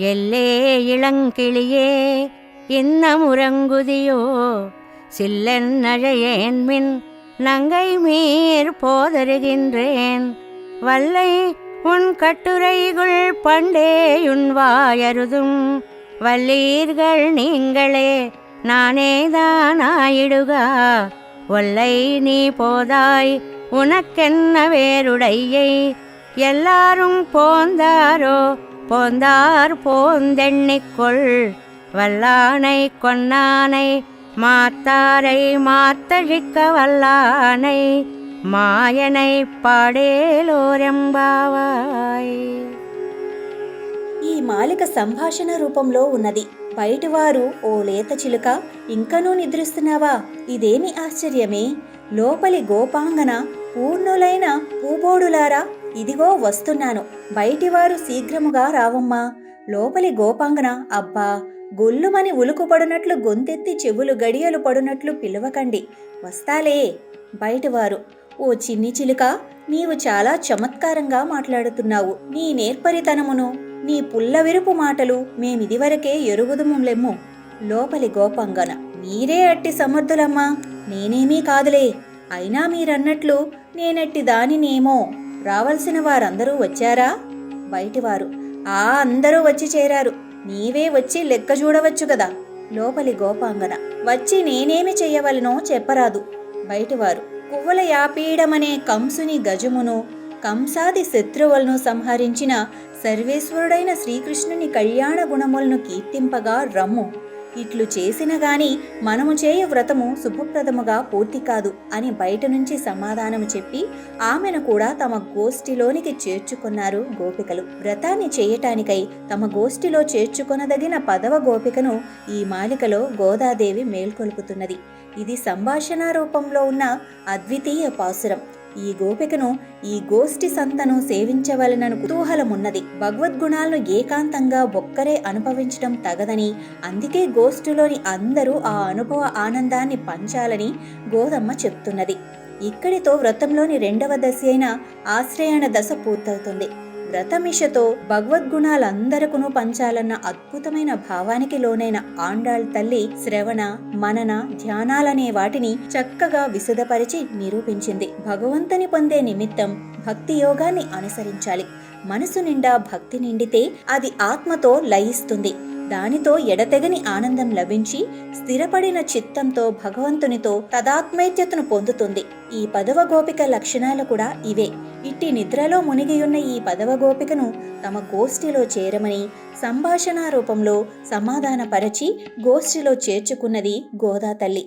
எல்லே இளங்கிளியே இன்னமுறங்குதியோ சில்லென்னழையேன்மின் நங்கை மீர் போதருகின்றேன் வல்லை உன் கட்டுரைகுள் பண்டேயுன் வாயருதும் வல்லீர்கள் நீங்களே நானேதானாயிடுகா ஒல்லை நீ போதாய் உனக்கென்ன வேறுடையை எல்லாரும் போந்தாரோ போந்தார் போந்தெண்ணிக்கொள் வல்லானை கொன்னானை மாத்தாரை மாத்தழிக்க வல்லானை మాయనై పాడేలోరెంబావాయ్. ఈ మాలిక సంభాషణ రూపంలో ఉన్నది. బయటివారు, ఓ లేత చిలుక, ఇంకనూ నిద్రిస్తున్నావా? ఇదేమి ఆశ్చర్యమే! లోపలి గోపాంగన పూర్ణులైన పూబోడులారా, ఇదిగో వస్తున్నాను. బయటివారు శీఘ్రముగా రావమ్మా. లోపలి గోపాంగన, అబ్బా, గొల్లుమని ఉలుకుపడునట్లు గొంతెత్తి చెవులు గడియలు పడునట్లు పిలవకండి, వస్తాలే. బయటివారు, ఓ చిన్ని చిలుక, నీవు చాలా చమత్కారంగా మాట్లాడుతున్నావు. నీ నేర్పరితనమును, నీ పుల్లవిరుపు మాటలు మేమిదివరకే ఎరుగుదుములెమ్ము. లోపలి గోపంగన, మీరే అట్టి సమర్థులమ్మా, నేనేమీ కాదులే. అయినా మీరన్నట్లు నేనట్టి దానినేమో. రావలసిన వారందరూ వచ్చారా? బయటివారు, అందరూ వచ్చి చేరారు. నీవే వచ్చి లెక్క చూడవచ్చు గదా. లోపలి గోపాంగన, వచ్చి నేనేమి చెయ్యవలనో చెప్పరాదు. బయటివారు, కువ్వల యాపీడమనే కంసుని గజమును, కంసాది శత్రువులను సంహరించిన సర్వేశ్వరుడైన శ్రీకృష్ణుని కళ్యాణ గుణములను కీర్తింపగా రమ్ము. ఇట్లు చేసిన గాని మనము చేయు వ్రతము శుభప్రదముగా పూర్తి కాదు అని బయట నుంచి సమాధానము చెప్పి ఆమెను కూడా తమ గోష్ఠిలోనికి చేర్చుకున్నారు గోపికలు. వ్రతాన్ని చేయటానికై తమ గోష్ఠిలో చేర్చుకొనదగిన 10వ గోపికను ఈ మాలికలో గోదాదేవి మేల్కొల్పుతున్నది. ఇది సంభాషణ రూపంలో ఉన్న అద్వితీయ పాసురం. ఈ గోపికను, ఈ గోష్ఠి సంతను సేవించవలనను కుతూహలమున్నది. భగవద్గుణాలను ఏకాంతంగా ఒక్కరే అనుభవించడం తగదని, అందుకే గోష్ఠిలోని అందరూ ఆ అనుభవ ఆనందాన్ని పంచాలని గోదమ్మ చెప్తున్నది. ఇక్కడితో వ్రతంలోని 2వ దశ అయిన ఆశ్రయణ దశ పూర్తవుతుంది. వ్రతమిషతో భగవద్గుణాలందరకును పంచాలన్న అద్భుతమైన భావానికి లోనైన ఆండాళ్ తల్లి శ్రవణ, మనన, ధ్యానాలనే వాటిని చక్కగా విశదపరిచి నిరూపించింది. భగవంతుని పొందే నిమిత్తం భక్తి యోగాన్ని అనుసరించాలి. మనసు నిండా భక్తి నిండితే అది ఆత్మతో లయిస్తుంది. దానితో ఎడతెగని ఆనందం లభించి స్థిరపడిన చిత్తంతో భగవంతునితో తదాత్మైత్యతను పొందుతుంది. ఈ 10వ గోపిక లక్షణాలు కూడా ఇవే. ఇట్టి నిద్రలో మునిగియున్న ఈ 10వ గోపికను తమ గోష్ఠిలో చేరమని సంభాషణ రూపంలో సమాధానపరచి గోష్ఠిలో చేర్చుకున్నది గోదా తల్లి.